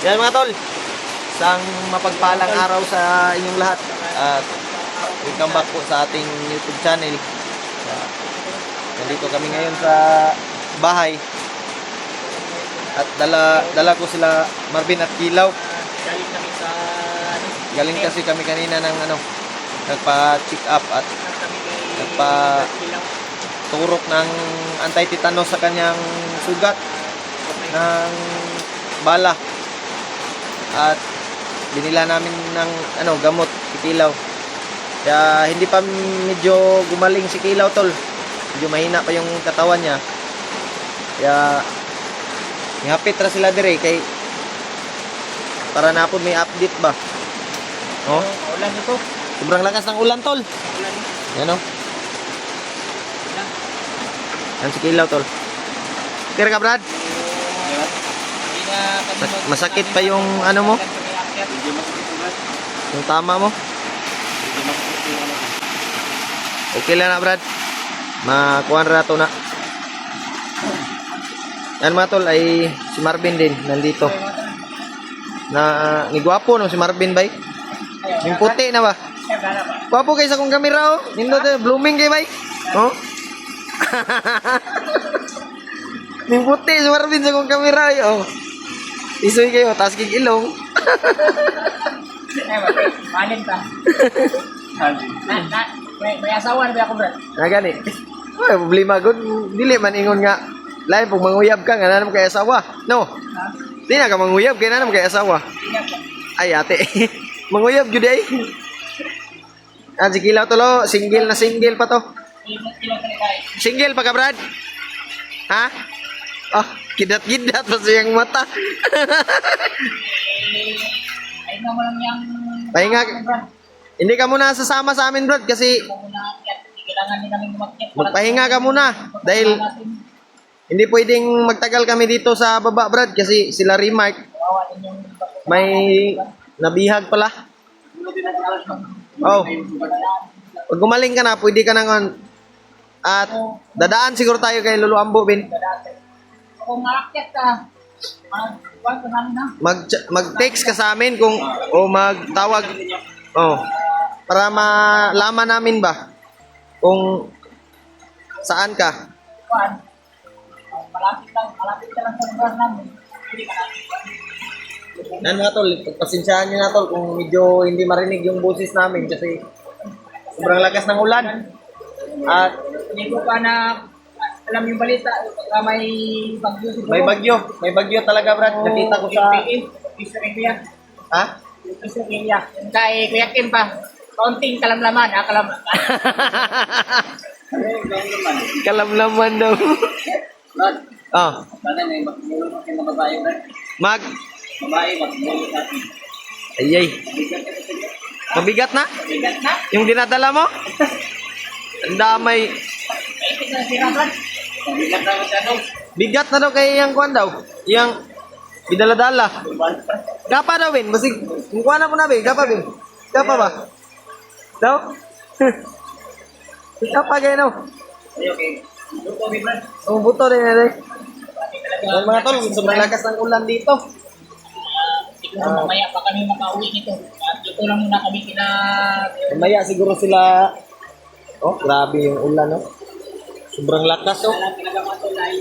Yan mga tol, isang mapagpalang araw sa inyong lahat. At welcome back po sa ating YouTube channel. Nandito kami ngayon sa bahay. At dala ko sila Marvin at Kilaw. Galing kasi kami kanina ng nagpa-check up at nagpa-turok ng anti-tetanus sa kanyang sugat ng bala. At binila namin ng gamot si Kilaw. Kaya hindi pa medyo gumaling si Kilaw, tol. Medyo mahina pa yung katawan niya. Kaya ihapit ra sila dire kay para na po may update ba. Oh, ulan ito. Sobrang lakas ng ulan, tol. Ulan. Yan oh. Yan si Kilaw, tol. Kira ka, Brad? Masakit pa yung mo? Yung tama mo? Okay lang na, Brad. Makuhan rato na. Yan mga tol, ay si Marvin din nandito. Ni gwapo no si Marvin bay. Yung puti na ba? Gwapo kayo sa kong kamera oh. Nindot blooming kayo bay. Oh. Yung puti si Marvin sa kong kamera oh. Isoy kayo, taas kig ilong. Manin ta. May asawa na ako, bro. Gani. Ay, problema gud dili man ingon nga lain pag manguyab ka nga nanam kay asawa. No. Di na ka manguyab kay nanam kay asawa. Ay ate. Manguyab jud ay. Si Kilaw tolo, single pa to. Single pa ka, Brad? Ha? Oh, kidat-kidat pa siyang mata. Ay mo lang yang Pahinga. Hindi ka muna sasama sa amin, Brad, kasi kailangan din namin umakyat. magpahinga ka muna dahil hindi pwedeng magtagal kami dito sa baba, Brad, kasi sila Remark may nabihag pala. Oh. Pag gumaling ka na, pwede ka nang at dadaan siguro tayo kay Lolo Ambo, bin. Kung maakyat ka, Mag-text ka sa amin kung o magtawag. Oh. Para malaman namin ba kung saan ka. Malapit ka lang sa lugar namin. Yan mga tol, pagpasensyahan nyo na tol kung medyo hindi marinig yung boses namin kasi sobrang lakas ng ulan. At Hindi ko pa na alam yung balita, may bagyo siguro. may bagyo talaga, Brad. Nakita ko sa Israelia. ha? Israelia. Kay Kuya Kim pa, kaunting kalamlaman, Kalamlaman daw. Oh. Sana may magmulong kasi na babae, Brad. Babae, magmulong natin. Ayay. Mabigat na? Bigat na? Yung dinadala mo? Ang damay. Maipit na sira, Brad. Bigat na masyado. Bigat na daw kay yang kuan daw. Yang bidala-dala. Gapa daw, Ben. Basig, kung kuha na po na, Ben. Gapa, Ben. Gapa ba? Daw? Gapa kayo, no? Okay. Buto, Brad. Ang buto din, eh. Ang mga tol, sobrang lakas ng ulan dito. Siguro mamaya pa kami makauwi nito. At dito lang muna kami Mamaya siguro sila. Oh, grabe yung ulan, no? Sobrang lakas, oh. Kinagama to ay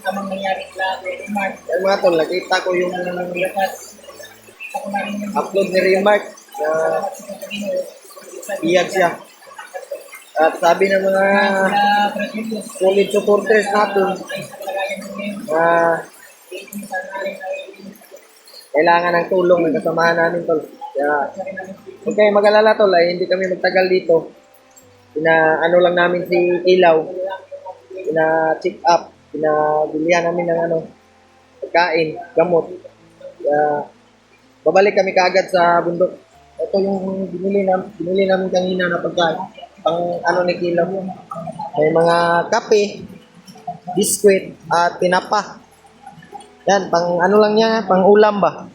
tamang nangyari kay Remark. Ang mga tol, nakita ko yung Ako na rin yung upload ni Remark. Iyag siya. At sabi ng mga solid supporters natin, kailangan ng tulong ng kasamahan namin, tol. Kaya, huwag kayo mag-alala, tol, ay hindi kami magtagal dito. Ano lang namin si Ilaw. Check up. Bilihan namin ng pagkain, gamot. Kaya, babalik kami kaagad sa bundok. Ito yung binili namin kanina na pagkain. Pang ni Kilaw. May mga kape, biskwit, at tinapa. Yan, pang lang niya, pang ulam ba?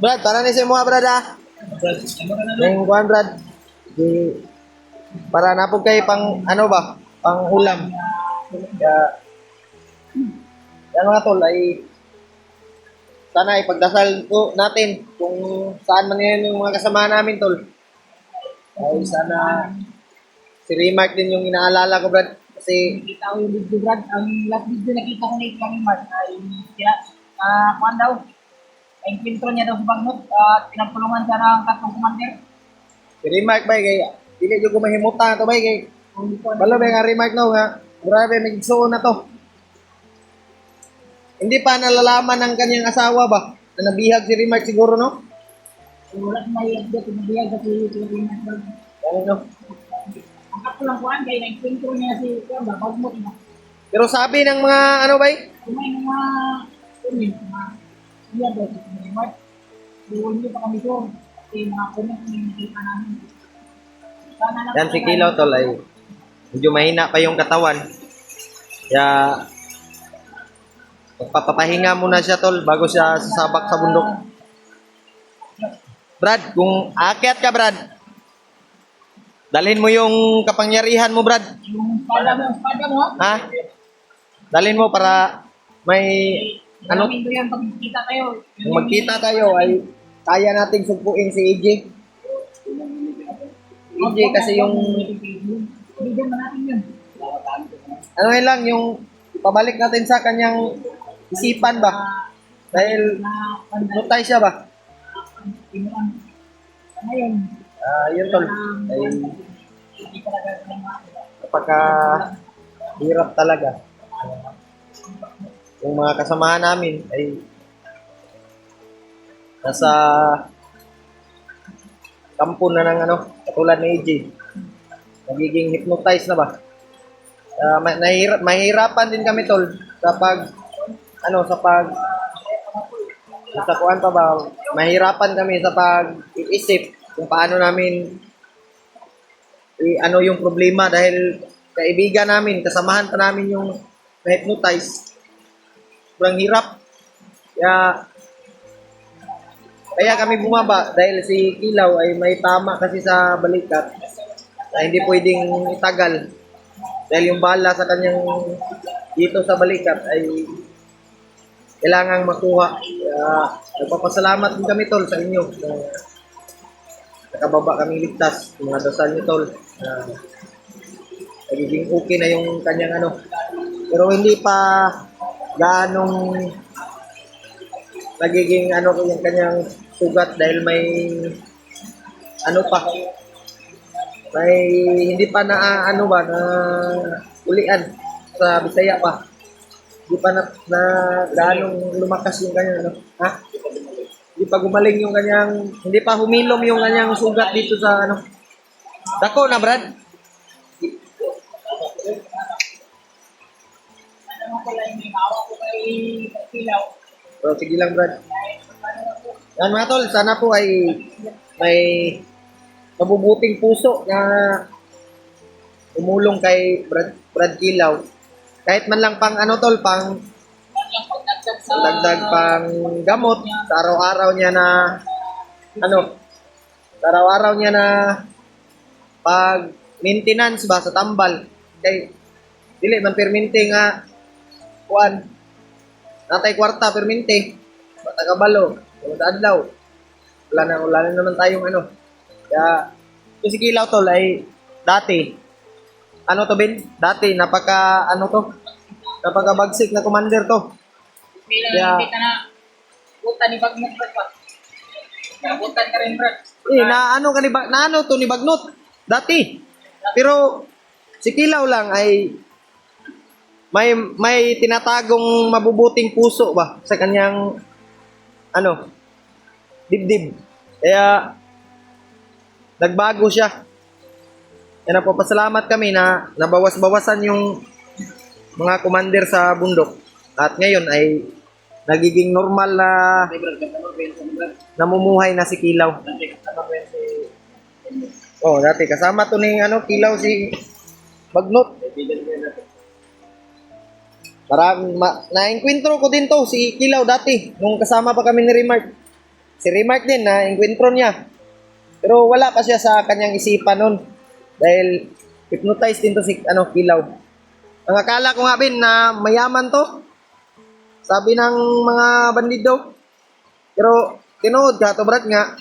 Brad, para ni sa mga Brad ha? Yung kuhan, Brad. Para na po kayo pang pang ulam. Kaya, yan mga tol, ay sana ipagdasal po natin kung saan man yan yung mga kasama namin, tol. Ay, sana si Remark din yung inaalala ko, Brad. Kasi, Nakita ko yung video, Brad. Ang last video nakita ko na kami, Mark, ay siya, kuhan daw. Ay, kwentro niya daw sa Bagnot. Pinagtulungan siya ng tatlong commander. si Remark ba, kay, hindi ko mahimutan ito ba, kay, Hindi ko balo ba nga Remark no, nga, grabe, may gisuon na to. Hindi pa nalalaman ng kanyang asawa ba, na nabihag si Remark siguro, no? wala na yung idea kung nabiyag sa Pilipinas. Ano, no? Ang kato lang kuhan, kaya nag-kwentro niya si Bagnot. Pero sabi ng mga, ano ba, Kung may mga comment, mga iya daw sa Mark, doon niyo pa kami doon. Kasi mga comment na yung nakita namin. Sana na yan si Kilaw, tol, ay medyo mahina pa yung katawan. Kaya, magpapapahinga muna siya, tol, bago siya sasabak sa bundok. Brad, kung aakyat ka, Brad, dalhin mo yung kapangyarihan mo, Brad. Yung espada mo, Ha? Dalhin mo para may, ano, namin doon yan pag kita tayo. kung magkita tayo ay kaya nating sugpuin si EJ. EJ kasi yung, Hindi dyan man natin yun. ano yun lang, yung pabalik natin sa kanyang isipan ba? Dahil, hypnotize siya ba? Pinuan. Ngayon, Yun tol. Ay, hindi talaga ng mga napaka hirap talaga. Yung mga kasamahan namin ay nasa kampo na ng ano, katulad ni AJ. Nagiging hypnotize na ba? Mahirapan din kami tol sa pag ano sa pag sa kuan pa ba, mahirapan kami sa pag-iisip kung paano namin ano yung problema dahil kaibigan namin, kasamahan pa namin yung na-hypnotize. Sobrang hirap. Kaya kami bumaba dahil si Kilaw ay may tama kasi sa balikat na hindi pwedeng itagal dahil yung bala sa kanyang dito sa balikat ay kailangang makuha. Nagpapasalamat din kami tol sa inyo na nakababa kami ligtas. Mga dasal niyo tol. Nagiging okay na yung kanyang ano. Pero hindi pa gaanong nagiging ano yung kanyang sugat dahil may ano pa. May hindi pa na ano ba na ulian sa Bisaya pa. Hindi pa na gaanong lumakas yung kanyang ano. Ha? Hindi pa gumaling yung kanyang, hindi pa humilom yung kanyang sugat dito sa ano. Dako na, Brad. ano mo pala yung awa ko kay Kilaw. So, sige lang, Brad. Yan mga tol, sana po ay may mabubuting puso na umulong kay Brad Kilaw. Kahit man lang pang ano tol, pang Yung pagdagdag sa dagdag pang gamot sa araw-araw niya na ano, sa araw-araw niya na pag maintenance ba sa tambal. Kay dili man permente nga kuan. Natay kwarta permente. Bata kabalo, adlaw. Wala na naman tayong ano. Kaya ito si Kilaw tol ay dati ano to Ben? Dati napaka ano to? Napaka-bagsik na commander to. bilang Kaya- hindi ka na buta ni Bagnot, Brad, pa. Nabutan ka rin, Brad. Na ano ka ni na ano to ni Bagnot dati. Pero si Kilaw lang ay may tinatagong mabubuting puso ba sa kanyang ano dibdib. Kaya nagbago siya. Kaya napapasalamat kami na nabawas-bawasan yung mga commander sa bundok. At ngayon ay nagiging normal na namumuhay na si Kilaw. Oh, dati kasama to ni ano Kilaw si Bagnot. Na-enkwentro ko din to si Kilaw dati nung kasama pa kami ni Remark. Si Remark din na-enkwentro niya. Pero wala pa siya sa kanyang isipan nun dahil hypnotized din to si ano Kilaw. Ang akala ko nga bin na mayaman to. Sabi ng mga bandido, Pero tinuod ka to brad nga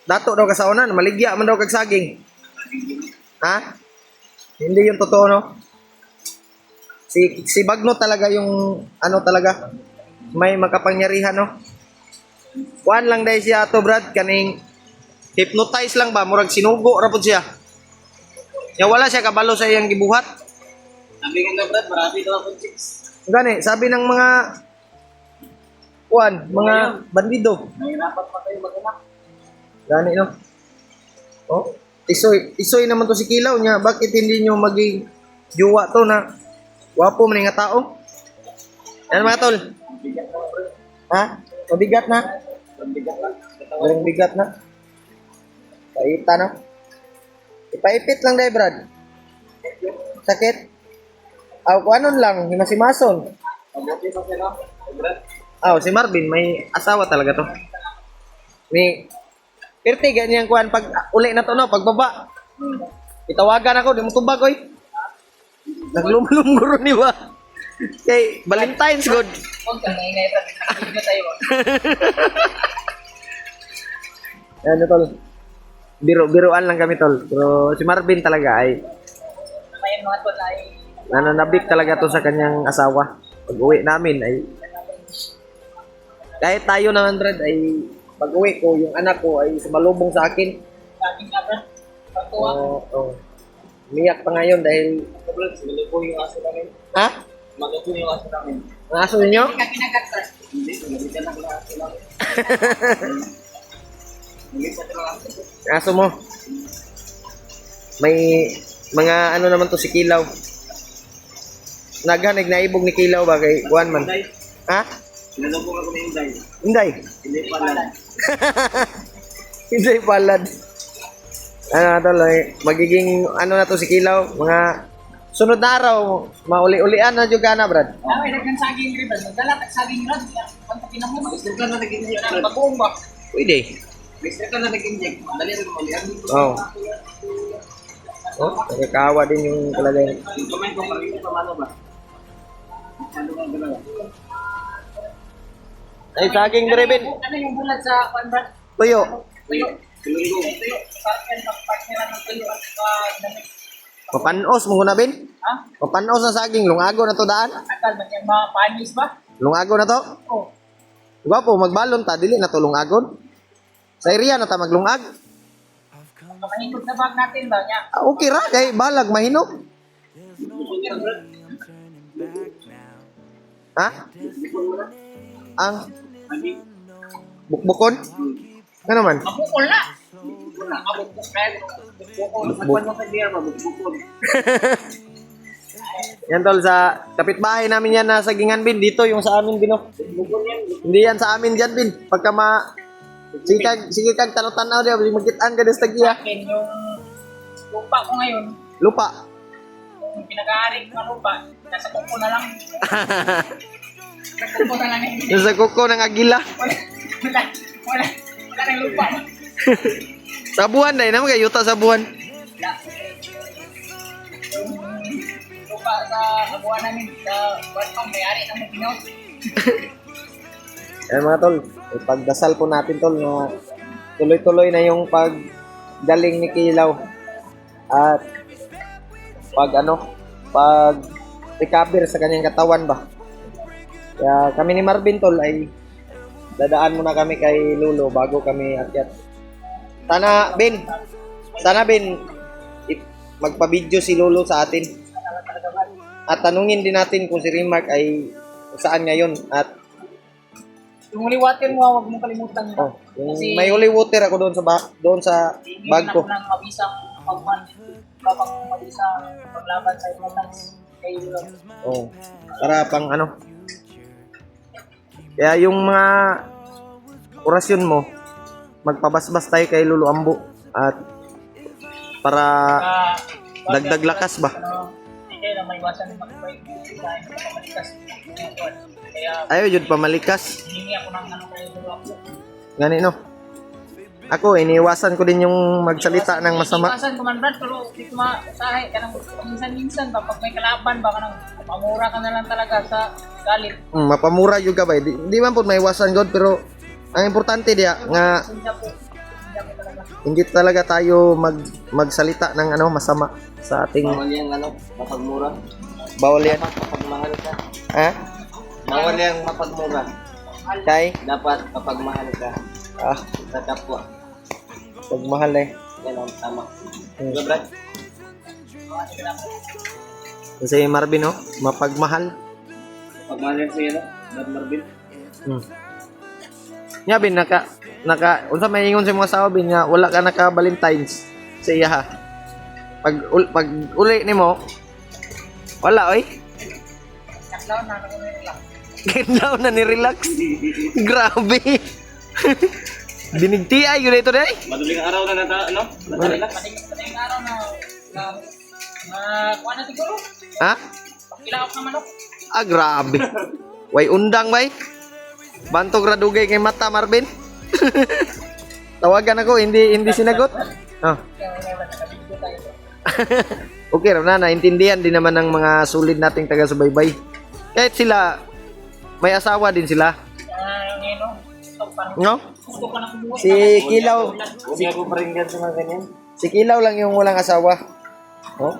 dato daw ka sa unan, maligya man daw kag saging. Ha? Hindi yung totoo no. Si Bagno talaga yung ano talaga may makapangyarihan no. Kuan lang dahil siya to brad kaning hypnotize lang ba murag sinugo ra pud siya. Ya wala siya kabalo sa iyang gibuhat. Sabi nga brad, marami daw akong chicks. Gani, sabi ng mga kuan, mga bandido. Nahirapan pa kayo mag-anak. Gani no. Oh, isoy naman to si Kilaw niya. Bakit hindi nyo maging juwa to na wapo man nga tao? Yan mga tol. Ha? Mabigat na? Mabigat bigat na. Paita na. Ipaipit lang dahil Brad. Sakit? Aw, kung anon lang, himasimason. Mabuti pa sila. Brad. Aw, si Marvin, may asawa talaga to. May Pirti, ganyan kuhan pag uli na to no, pagbaba. Itawagan ako, di mo tubag oy. Naglumlum ni ba? Kay Valentine's good. Huwag kang naingay pa. Hindi tayo. Ano tol? Biruan lang kami tol. Pero si Marvin talaga ay May mga to ay nananabik talaga to sa kanyang asawa. Pag uwi namin ay kahit tayo naman Brad ay pag uwi ko, yung anak ko ay sumalubong sa akin. laging abra. Pagtuwa. Oo. Umiyak pa ngayon dahil Brad, malupo yung aso namin. ha? Malupo yung aso namin. Ang aso ninyo? Hindi ka kinagat sir. Hindi, nalitan ako ng aso namin. Nalitan ako ng aso. Ang aso mo? May mga ano naman to si Kilaw. Naghanig naibog ni Kilaw ba kay Juan man? Inday, Ha? sinalubong ako ng Inday. Inday. Hindi pala. Inday palad. Ano to magiging ano na to si Kilaw, mga sunod na araw, mauli-ulian na juga na, Brad. Ay, nagkan saging rin. Magdala kag saging rod. Pag pinamo mo, Gusto ka na nag-inject. Brad. bagoong ba? Pwede. Gusto ka na nag-inject. Dali rin mo. Lihan dito. Oo. Oh, nakakawa din yung kalagay. Yung kamay ko, parang hindi pa malo ba? Ano ba ang dalawa? Ay, saging dribin. Ano yung bulat sa panbrat? Tuyo. Tuyo. Tulungo. Tuyo. Partner ng tuyo at damit. Papanos mo na, Ben? Ha? Papanos na saging. Lungago na to daan. Akal ba niya mga panis ba? Lungago na to. Oh. Gwapo, magbalon ta. Dili na to lungagon. Sa area na ta maglungag. Mahingkod na bag natin ba niya? Ah, okay ra. Kay balag mahinog. Ha? Ang bukbukon? Ano naman? Mabukol na! Mabukol na. Magpan mo kay Bia, mabugbukon. Yan tol, sa kapitbahay namin yan na sa Gingan Bin. Dito yung sa amin, Bino. Bukon yan. Hindi yan sa amin dyan, Bin. Pagka sige kag tanaw-tanaw diya, magitan ka sa tagiya. Akin yung lupa ko ngayon, Lupa. yung pinag-aaring na lupa, nasa kuko na lang. Nasa kuko na lang eh. Yung sa kuko ng agila. Wala nang lupa. Sa buwan dahil naman kayo yuta sa buwan. Yung lupa sa kabuhan namin, sa Barpang, may-ari ng Muginaw. Ayan mga tol, ipagdasal po natin tol na tuloy-tuloy na yung paggaling ni Kilaw. At pag recover sa kanyang katawan ba. Kaya kami ni Marvin tol ay dadaan muna kami kay Lolo bago kami akyat. Sana Ben, magpa-video si Lolo sa atin. At tanungin din natin kung si Remark ay saan ngayon at Yung uliwatin mo, huwag mong kalimutan yun. oh, yung may holy water ako doon sa bag ko. Hindi na mabisang pagman, kapag mabisang paglaban sa importance kay Lord. Oh, para pang ano. Kaya yung mga orasyon mo, magpabasbas tayo kay Lolo Ambo at para dagdag lakas ba. Hindi kayo na may iwasan ng makibay sa pamalikas. Kaya Ayaw jud pamalikas. hihingi ako ng ano kayo dito ako. Gani no. Ako iniwasan ko din yung magsalita ng masama. Iwasan ko man Brad, pero di ko maasahe. Kanang minsan-minsan ba, pag may kalaban ba, kanang pamura ka na lang talaga sa galit. Mapamura jud ka ba? Di man po maiwasan god pero Ang importante diya nga hindi talaga tayo magsalita ng ano masama sa ating Bawal yung ano, mapagmura. bawal yan. Dapat mapagmahal ka. Ha? Bawal yung mapagmura. Kay? Dapat mapagmahal ka Ah, sa kapwa. pagmahal eh. Yan ang tama. Hmm. Diba, Brad? Kasi Marvin, oh, mapagmahal. Pagmahal yan sa'yo, no? Brad Marvin. Hmm. Nga, Bin, unsa may ingon sa mga asawa, Bin, nga, wala ka naka Valentine's sa iya, ha? Pag uli ni mo, wala, oy. Ganda na ni-relax. Grabe. Dinigtiay, yun ito, day. Madaling araw na ano? Natalila. Madaling araw na kuha na siguro. Ha? Kilaok na manok. Ah, grabe. Way undang, bay. Bantog radugay kay mata, Marvin. Tawagan ako, hindi sinagot. Oh. Okay, na naintindihan din naman ng mga sulit nating taga-subaybay. Kahit sila, may asawa din sila. Ngayon, No? gusto ko na kumuha. Si Kilaw, Huwag ako pa rin dyan sa mga ganyan. si Kilaw lang yung walang asawa. Oh?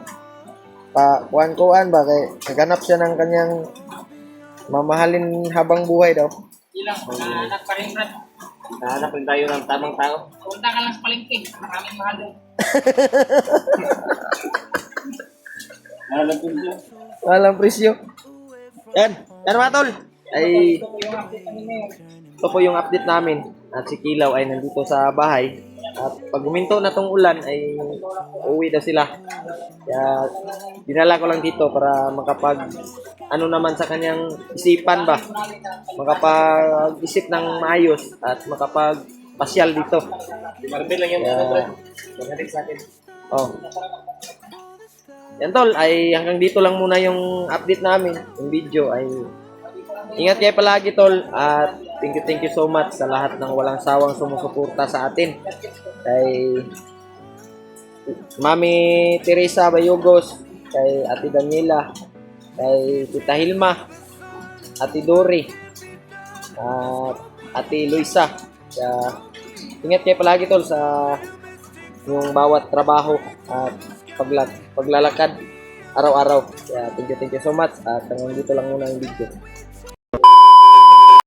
Kuan-kuan ba kay naghanap siya ng kanyang mamahalin habang buhay daw. Ilang, nagparing Brad. Nahanap rin tayo ng tamang tao. Punta ka lang sa palengke. Maraming mahal doon. Nahanap rin siya. Walang presyo. Yan mga tol. Ay, Ito po yung update namin ngayon. ito po yung update namin. At si Kilaw ay nandito sa bahay. At pag guminto na tong ulan ay uwi daw sila. Kaya dinala ko lang dito para makapag ano naman sa kanyang isipan ba. Makapag-isip ng maayos at makapag-pasyal dito. Si Marvin lang yung ano, Brad. Magaling sa akin. Oh. Yan tol, ay hanggang dito lang muna yung update namin. Yung video ay ingat kayo palagi tol at thank you so much sa lahat ng walang sawang sumusuporta sa atin. Kay Mami Teresa Bayugos, kay Ate Daniela, kay Tita Hilma, Ate Dori, at Ate Luisa. Kaya ingat kayo palagi tol sa yung bawat trabaho at paglalakad araw-araw. Kaya thank you so much at hanggang dito lang muna yung video.